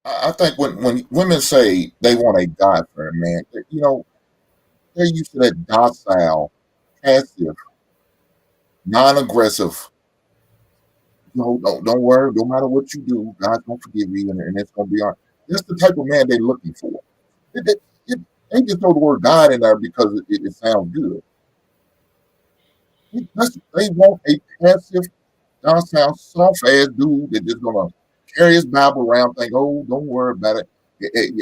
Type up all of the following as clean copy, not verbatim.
I think when women say they want a God-fearing man, they're used to that docile, passive, non-aggressive. No, don't worry. No matter what you do, God's gonna forgive you, and it's gonna be all right. That's the type of man they're looking for. They just throw the word God in there because it sounds good. They want a passive, docile, soft-ass dude that's just gonna carry his Bible around, think, "Oh, don't worry about it.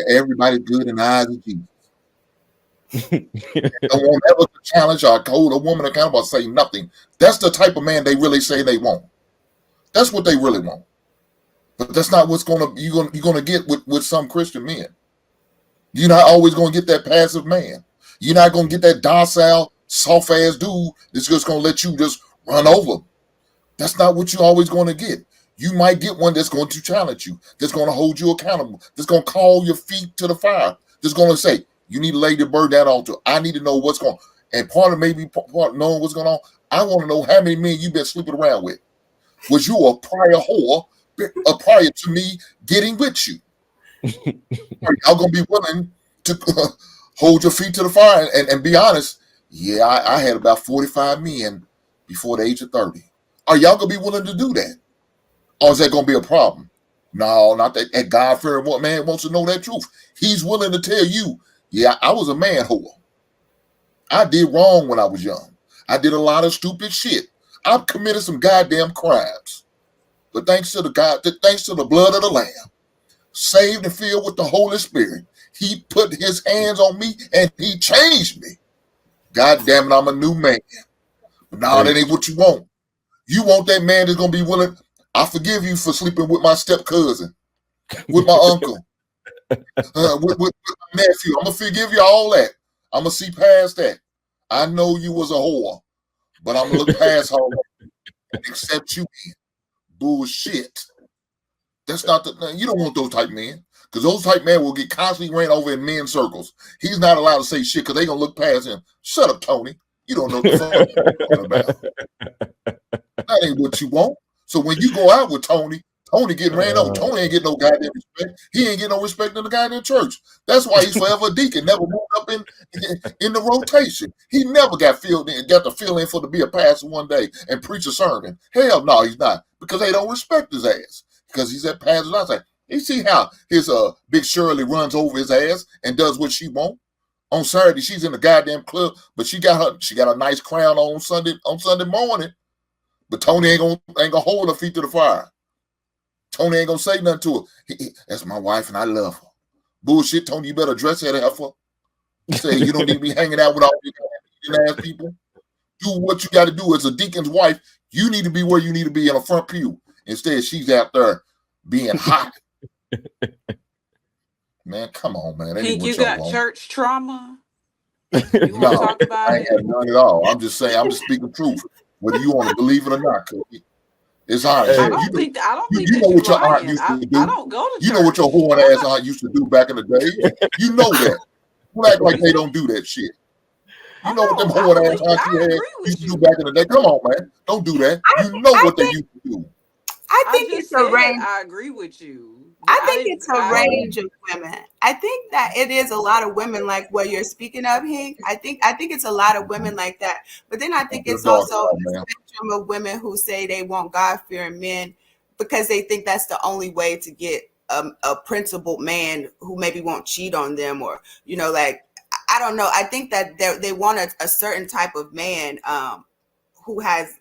Everybody's good in the eyes of Jesus." Don't want ever to challenge or hold a woman accountable or say nothing. That's the type of man they really say they want. That's what they really want. But that's not what's you're gonna get with some Christian men. You're not always gonna get that passive man. You're not gonna get that docile, soft ass dude that's just gonna let you just run over. That's not what you're always gonna get. You might get one that's going to challenge you, that's gonna hold you accountable, that's gonna call your feet to the fire, that's gonna say, you need to lay your burden at altar. I need to know what's going on. And part of knowing what's going on, I want to know how many men you've been sleeping around with. Was you a prior whore prior to me getting with you? Are y'all gonna be willing to hold your feet to the fire and be honest? Yeah, I had about 45 men before the age of 30. Are y'all gonna be willing to do that? Or is that gonna be a problem? No, not that. That God-fearing man wants to know that truth. He's willing to tell you, yeah, I was a man whore. I did wrong when I was young. I did a lot of stupid shit. I've committed some goddamn crimes. But thanks to the blood of the Lamb, saved and filled with the Holy Spirit, he put his hands on me and he changed me. God damn it, I'm a new man. But now that ain't what you want. You want that man that's gonna be willing. I forgive you for sleeping with my step cousin, with my uncle, with my nephew. I'm gonna forgive you all that. I'm gonna see past that. I know you was a whore, but I'm gonna look past all that and accept you. Bullshit. That's not you don't want those type men, because those type men will get constantly ran over in men's circles. He's not allowed to say shit because they gonna look past him. Shut up, Tony. You don't know what the fuck you're talking about. That ain't what you want. So when you go out with Tony getting ran over. Tony ain't getting no goddamn respect. He ain't getting no respect in the goddamn church. That's why he's forever a deacon. Never moved up in the rotation. He never got to fill in for to be a pastor one day and preach a sermon. Hell no, he's not, because they don't respect his ass. Because he's that pastor. I say, you see how his Big Shirley runs over his ass and does what she wants. On Saturday, she's in the goddamn club, but she got a nice crown on Sunday morning. But Tony ain't gonna hold her feet to the fire. Tony ain't gonna say nothing to her. That's my wife and I love her. Bullshit, Tony, you better dress that heifer. Say you don't need to be hanging out with all these ass people. Do what you got to do as a deacon's wife. You need to be where you need to be in a front pew. Instead, she's out there being hot. Man, come on, man. Think you got church trauma? You want to talk about I ain't had none at all. I'm just saying, I'm just speaking truth. Whether you want to believe it or not, Cookie. It's honest. I don't think you know what your aunt used to do. I don't go to church. You know what your horn ass aunt used to do back in the day. You know that. You act like they don't do that shit. You know what them horn ass aunts you had used to do back in the day. Come on, man. Don't do that. You know what they used to do. I think it's a range. I agree with you. I think it's a range of women. I think that it is a lot of women like what you're speaking of, Hank. I think it's a lot of women like that. But then I think it's also a spectrum of women who say they want God-fearing men because they think that's the only way to get a principled man who maybe won't cheat on them, or like, I don't know. I think that they want a certain type of man who has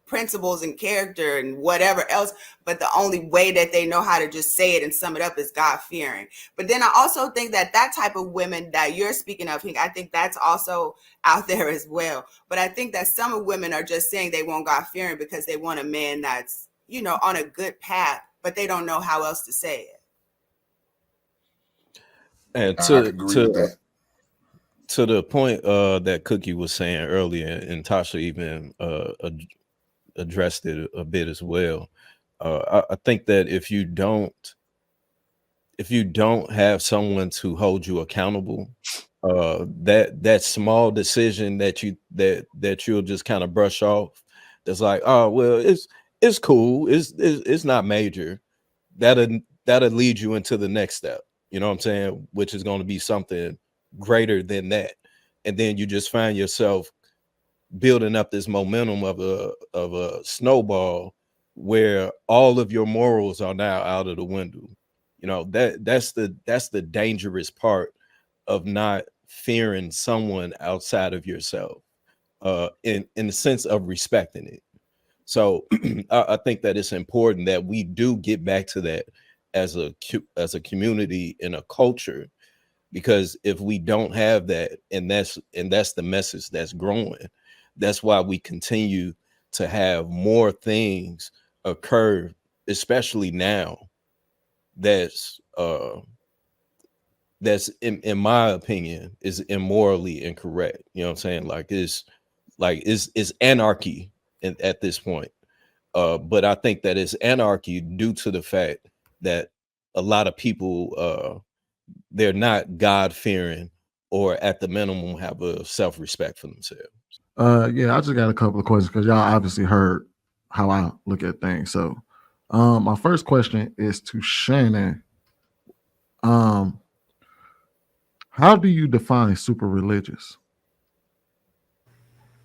principles and character and whatever else, but the only way that they know how to just say it and sum it up is God-fearing. But then I also think that type of women that you're speaking of, I think that's also out there as well. But I think that some women are just saying they want God-fearing because they want a man that's, on a good path, but they don't know how else to say it. And to the point that Cookie was saying earlier, and Tasha even addressed it a bit as well. I think that if you don't have someone to hold you accountable, that small decision that you'll just kind of brush off, that's like, oh well, it's cool, it's not major. That'll that'll lead you into the next step. You know what I'm saying? Which is going to be something greater than that. And then you just find yourself building up this momentum of a snowball where all of your morals are now out of the window. You know, that's the dangerous part of not fearing someone outside of yourself, in the sense of respecting it. So I think that it's important that we do get back to that as a community and a culture, because if we don't have that, and that's the message that's growing, that's why we continue to have more things occur, especially now, that's in my opinion is immorally incorrect. You know what I'm saying? It's anarchy at this point. But I think that it's anarchy due to the fact that a lot of people they're not God-fearing, or at the minimum have a self-respect for themselves. Yeah, I just got a couple of questions because y'all obviously heard how I look at things. So my first question is to Shannon. How do you define super religious?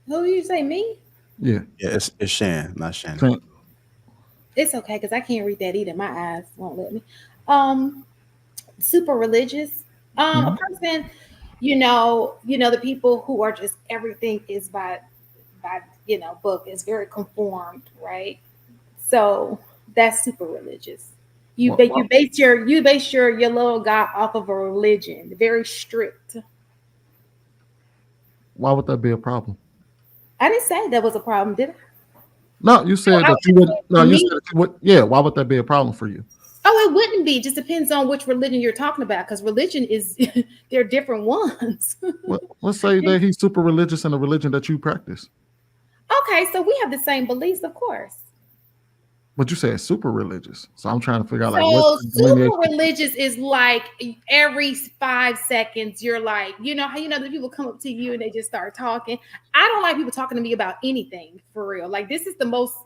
Who do you say, me? Yeah, it's Shan, not Shannon. It's okay because I can't read that either. My eyes won't let me. Super religious. A person, the people who are just everything is by book, is very conformed, right? So that's super religious. You base your little God off of a religion, very strict. Why would that be a problem? I didn't say that was a problem, did I? No, you said that you would. No, you said that you would. Yeah, why would that be a problem for you? Oh, it wouldn't be. It just depends on which religion you're talking about, because religion is there are different ones. Well, let's say that he's super religious in the religion that you practice. Okay, so we have the same beliefs, of course. But you said super religious, so I'm trying to figure out So super religious is like every 5 seconds you're like, how the people come up to you and they just start talking. I don't like people talking to me about anything, for real. Like, this is the most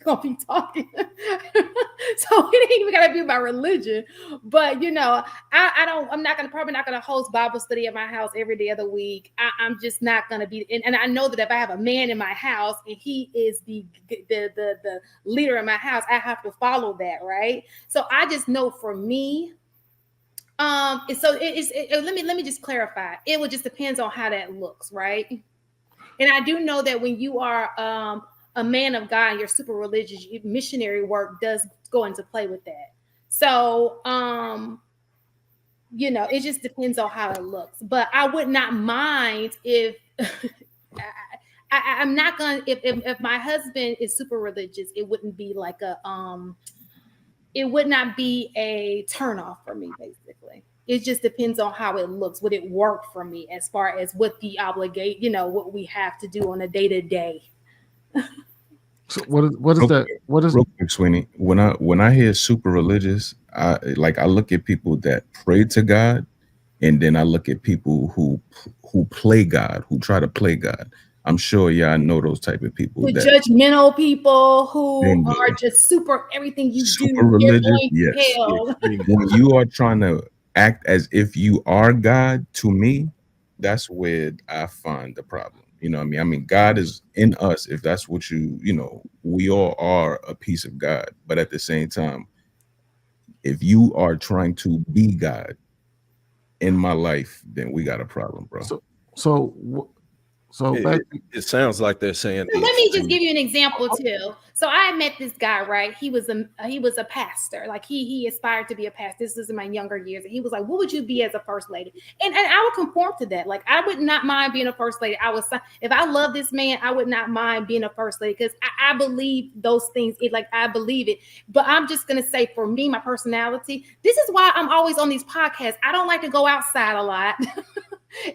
gonna be talking. So it ain't even gotta be about religion. But I'm probably not gonna host Bible study at my house every day of the week. I'm just not gonna be, and I know that if I have a man in my house and he is the leader in my house, I have to follow that, right? So I just know for me, let me just clarify. It would just depends on how that looks, right? And I do know that when you are a man of God and you're super religious, missionary work does go into play with that. So it just depends on how it looks. But I would not mind if I'm not gonna, if my husband is super religious, it wouldn't be like it would not be a turnoff for me, basically. It just depends on how it looks. Would it work for me as far as what the what we have to do on a day-to-day? So what is that? What is real quick, Sweeney? When I hear super religious, I look at people that pray to God, and then I look at people who play God, who try to play God. I'm sure y'all know those type of people. The judgmental people who are just super everything you super do. Religious, yes. When you are trying to act as if you are God, to me, that's where I find the problem. You know what I mean? I mean, God is in us. If that's what we all are a piece of God. But at the same time, if you are trying to be God in my life, then we got a problem, bro. So it sounds like they're saying. So let me just give you an example too. So I met this guy, right? He was a pastor. Like he aspired to be a pastor. This was in my younger years, and he was like, "What would you be as a first lady?" And I would conform to that. Like, I would not mind being a first lady. If I love this man, I would not mind being a first lady, because I believe those things. I believe it. But I'm just gonna say, for me, my personality. This is why I'm always on these podcasts. I don't like to go outside a lot.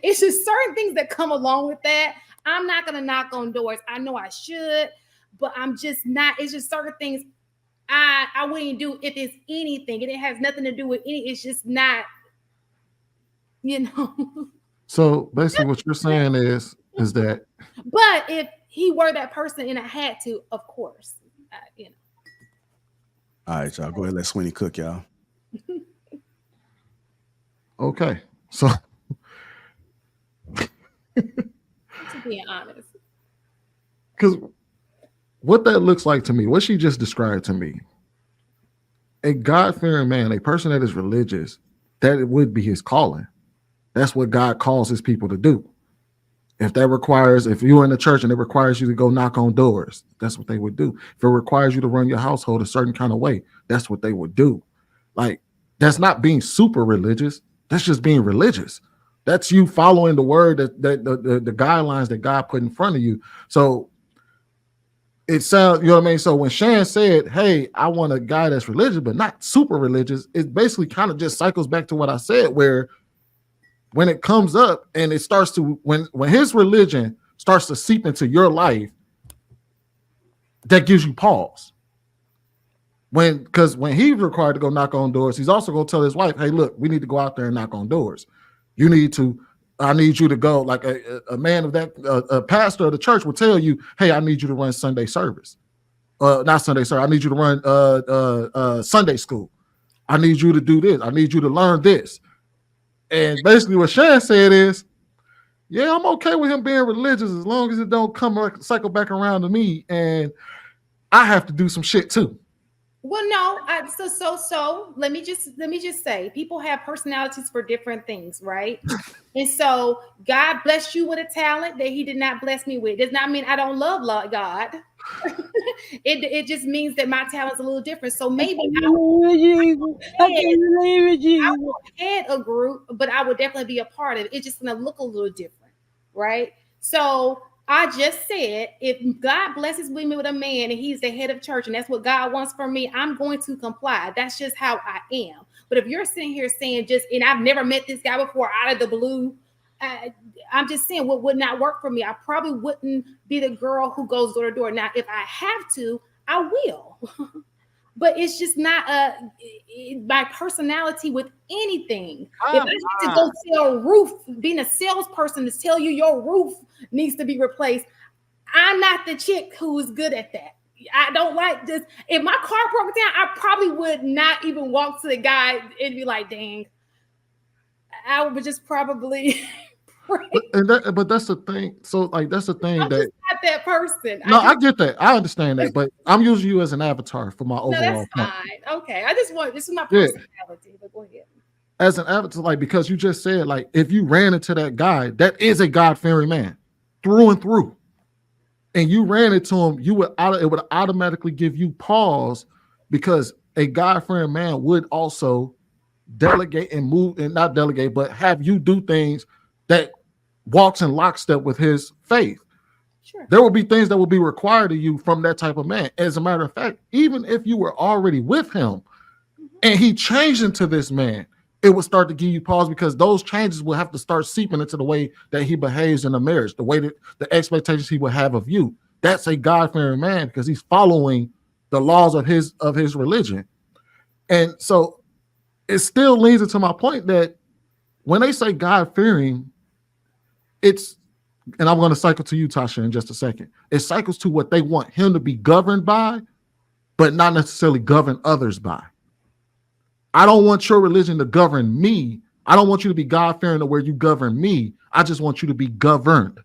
It's just certain things that come along with that. I'm not going to knock on doors. I know I should, but I'm just not. It's just certain things I wouldn't do if it's anything. It has nothing to do with any. It's just not, So basically what you're saying is that. But if he were that person and I had to, of course, All right, y'all. Go ahead. Let Sweeney cook, y'all. Okay, so To being honest, because what that looks like to me, what she just described to me, a God-fearing man, a person that is religious, that it would be his calling. That's what God calls his people to do. If you're in the church and it requires you to go knock on doors, that's what they would do. If it requires you to run your household a certain kind of way, that's what they would do. Like, that's not being super religious. That's just being religious. That's you following the word, that the guidelines that God put in front of you. So it sounds, you know what I mean? So when Shan said, hey, I want a guy that's religious, but not super religious, it basically kind of just cycles back to what I said, where when it comes up and it starts to, when his religion starts to seep into your life, that gives you pause. Because when he's required to go knock on doors, he's also going to tell his wife, hey, look, we need to go out there and knock on doors. I need you to go, like a man of that, a pastor of the church will tell you, hey, I need you to run Sunday service. Not Sunday service. I need you to run Sunday school. I need you to do this. I need you to learn this. And basically what Shan said is, yeah, I'm okay with him being religious as long as it don't cycle back around to me and I have to do some shit too. Well, no, so let me just say, people have personalities for different things, right? And so God blessed you with a talent that he did not bless me with. Does not mean I don't love God. It just means that my talent's a little different. So maybe I won't head a group, but I would definitely be a part of it. It's just gonna look a little different, right? So I just said, if God blesses me with a man and he's the head of church and that's what God wants for me, I'm going to comply. That's just how I am. But if you're sitting here saying and I've never met this guy before out of the blue, I'm just saying what would not work for me. I probably wouldn't be the girl who goes door to door. Now, if I have to, I will. But it's just not my personality with anything. If I need to go sell a roof, being a salesperson to tell you your roof needs to be replaced, I'm not the chick who is good at that. I don't like this. If my car broke down, I probably would not even walk to the guy and be like, dang. I would just probably... But that's the thing. So like that's the thing, I'm that just not that person. No, I get that. I understand that, but I'm using you as an avatar for my overall. No, that's fine. Okay, this is my personality. But go ahead. As an avatar, like, because you just said, like, if you ran into that guy, that is a God-fearing man through and through, and you ran into him, it would automatically give you pause, because a God-fearing man would also delegate and move, and not delegate, but have you do things that walks in lockstep with his faith. Sure. There will be things that will be required of you from that type of man. As a matter of fact, even if you were already with him and he changed into this man, it will start to give you pause, because those changes will have to start seeping into the way that he behaves in a marriage, the way that the expectations he will have of you. That's a God-fearing man, because he's following the laws of his religion. And so it still leads into my point that when they say God-fearing, and I'm going to cycle to you, Tasha, in just a second. It cycles to what they want him to be governed by, but not necessarily govern others by. I don't want your religion to govern me. I don't want you to be God-fearing to where you govern me. I just want you to be governed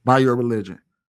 by your religion.